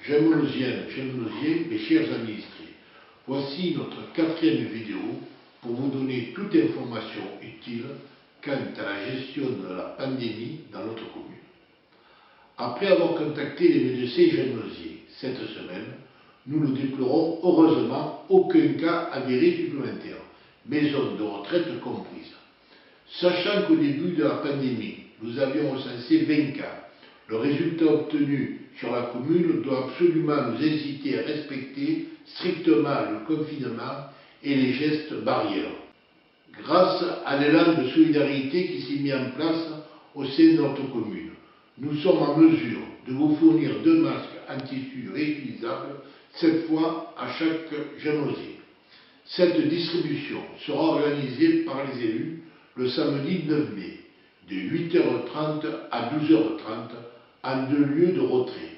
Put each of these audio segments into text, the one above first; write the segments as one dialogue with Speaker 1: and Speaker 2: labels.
Speaker 1: Gémeausiennes, Gémeausiens, mes chers administrés, voici notre 4e vidéo pour vous donner toute information utile quant à la gestion de la pandémie dans notre commune. Après avoir contacté les médecins gémeausiens cette semaine, nous ne déplorons heureusement aucun cas avéré supplémentaire, maison de retraite comprise. Sachant qu'au début de la pandémie, nous avions recensé 20 cas, le résultat obtenu sur la commune doit absolument nous inciter à respecter strictement le confinement et les gestes barrières. Grâce à l'élan de solidarité qui s'est mis en place au sein de notre commune, nous sommes en mesure de vous fournir 2 masques en tissu réutilisables, cette fois à chaque gémeausien. Cette distribution sera organisée par les élus le samedi 9 mai, de 8h30 à 12h30, en 2 lieux de retrait.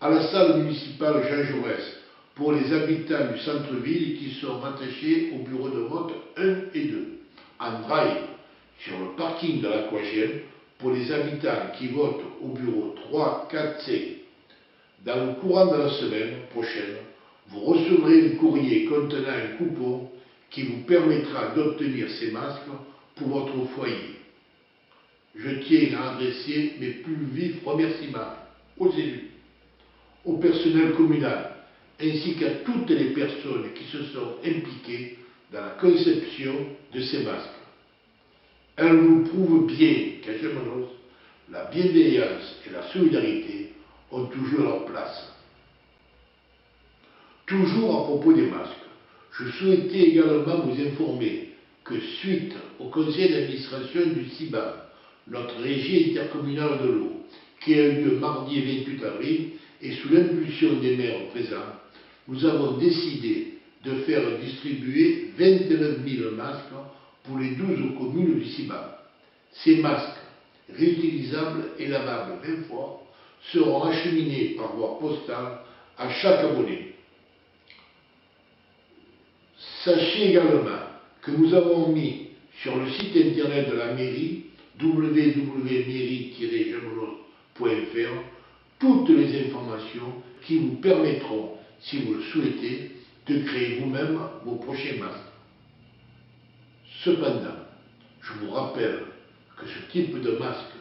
Speaker 1: À la salle municipale Jean Jaurès pour les habitants du centre-ville qui sont rattachés au bureau de vote 1 et 2. En drive sur le parking de l'Aquagem pour les habitants qui votent au bureau 3, 4, 5. Dans le courant de la semaine prochaine, vous recevrez un courrier contenant un coupon qui vous permettra d'obtenir ces masques pour votre foyer. Je tiens à adresser mes plus vifs remerciements aux élus, au personnel communal, ainsi qu'à toutes les personnes qui se sont impliquées dans la conception de ces masques. Elles nous prouvent bien qu'à Gémenos, la bienveillance et la solidarité ont toujours leur place. Toujours à propos des masques, je souhaitais également vous informer que suite au conseil d'administration du CIBAM, notre régie intercommunale de l'eau, qui a eu lieu mardi 28 avril, et sous l'impulsion des maires présents, nous avons décidé de faire distribuer 29 000 masques pour les 12 communes du CIBAM. Ces masques, réutilisables et lavables 20 fois, seront acheminés par voie postale à chaque abonné. Sachez également que nous avons mis sur le site internet de la mairie, www.mairie-gemelos.fr, toutes les informations qui vous permettront, si vous le souhaitez, de créer vous-même vos prochains masques. Cependant, je vous rappelle que ce type de masque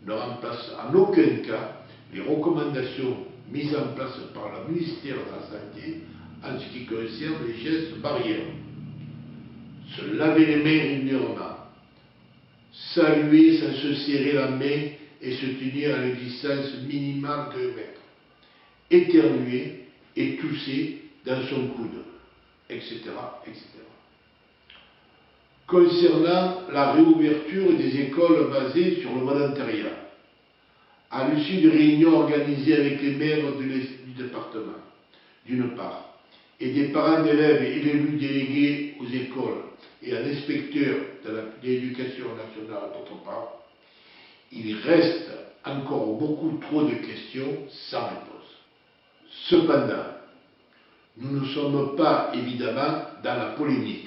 Speaker 1: ne remplace en aucun cas les recommandations mises en place par le ministère de la Santé en ce qui concerne les gestes barrières. Se laver les mains régulièrement, saluer sans se serrer la main et se tenir à une distance minimale de 2 mètres, éternuer et tousser dans son coude, etc., etc. Concernant la réouverture des écoles basées sur le volontariat, à l'issue de réunions organisées avec les maires du département, d'une part, et des parents d'élèves et l'élus délégués aux écoles et à l'inspecteur de l'éducation nationale d'autre part, il reste encore beaucoup trop de questions sans réponse. Cependant, nous ne sommes pas évidemment dans la polémique.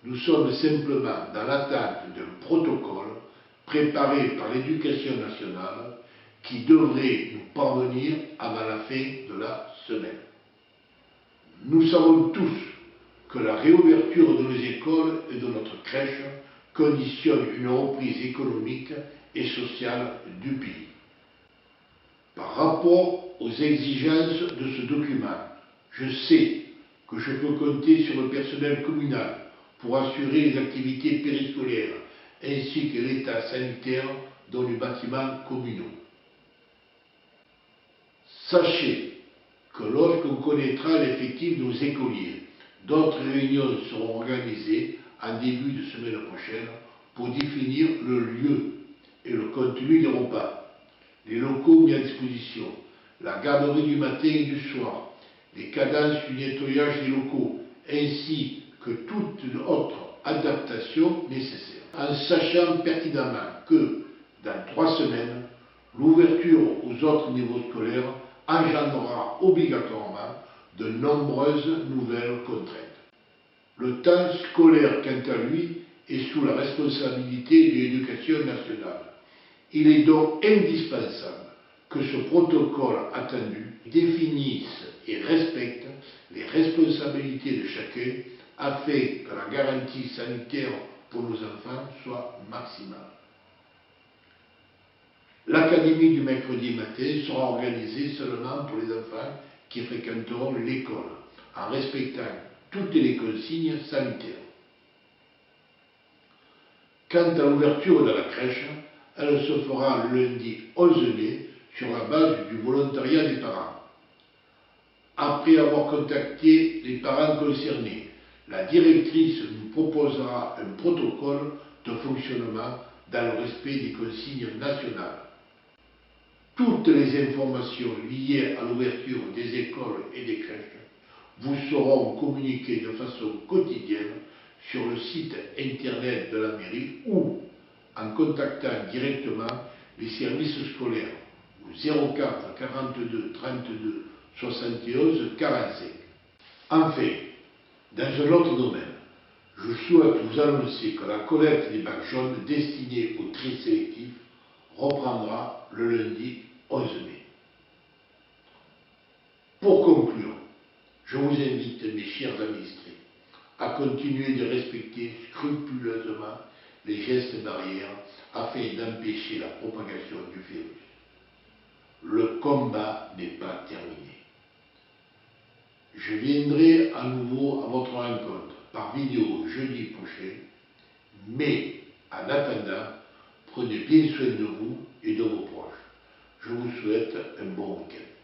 Speaker 1: Nous sommes simplement dans l'attente d'un protocole préparé par l'éducation nationale qui devrait nous parvenir avant la fin de la semaine. Nous savons tous que la réouverture de nos écoles et de notre crèche conditionne une reprise économique et sociale du pays. Par rapport aux exigences de ce document, je sais que je peux compter sur le personnel communal pour assurer les activités périscolaires ainsi que l'état sanitaire dans les bâtiments communaux. Sachez que lorsqu'on connaîtra l'effectif de nos écoliers, d'autres réunions seront organisées en début de semaine prochaine pour définir le lieu et le contenu des repas, les locaux mis à disposition, la garderie du matin et du soir, les cadences du nettoyage des locaux, ainsi que toute autre adaptation nécessaire, en sachant pertinemment que, dans 3 semaines, l'ouverture aux autres niveaux scolaires engendrera obligatoirement de nombreuses nouvelles contraintes. Le temps scolaire, quant à lui, est sous la responsabilité de l'éducation nationale. Il est donc indispensable que ce protocole attendu définisse et respecte les responsabilités de chacun afin que la garantie sanitaire pour nos enfants soit maximale. L'académie du mercredi matin sera organisée seulement pour les enfants qui fréquenteront l'école, en respectant toutes les consignes sanitaires. Quant à l'ouverture de la crèche, elle se fera le lundi 11 mai sur la base du volontariat des parents. Après avoir contacté les parents concernés, la directrice nous proposera un protocole de fonctionnement dans le respect des consignes nationales. Toutes les informations liées à l'ouverture des écoles et des crèches vous seront communiquées de façon quotidienne sur le site internet de la mairie ou en contactant directement les services scolaires au 04 42 32 71 45. Enfin, dans un autre domaine, je souhaite vous annoncer que la collecte des bacs jaunes destinés au tri sélectif reprendra le lundi 11 mai. Pour conclure, je vous invite, mes chers administrés, à continuer de respecter scrupuleusement les gestes barrières afin d'empêcher la propagation du virus. Le combat n'est pas terminé. Je viendrai à nouveau à votre rencontre par vidéo jeudi prochain, mais en attendant, prenez bien soin de vous et de vos proches. Je vous souhaite un bon week-end.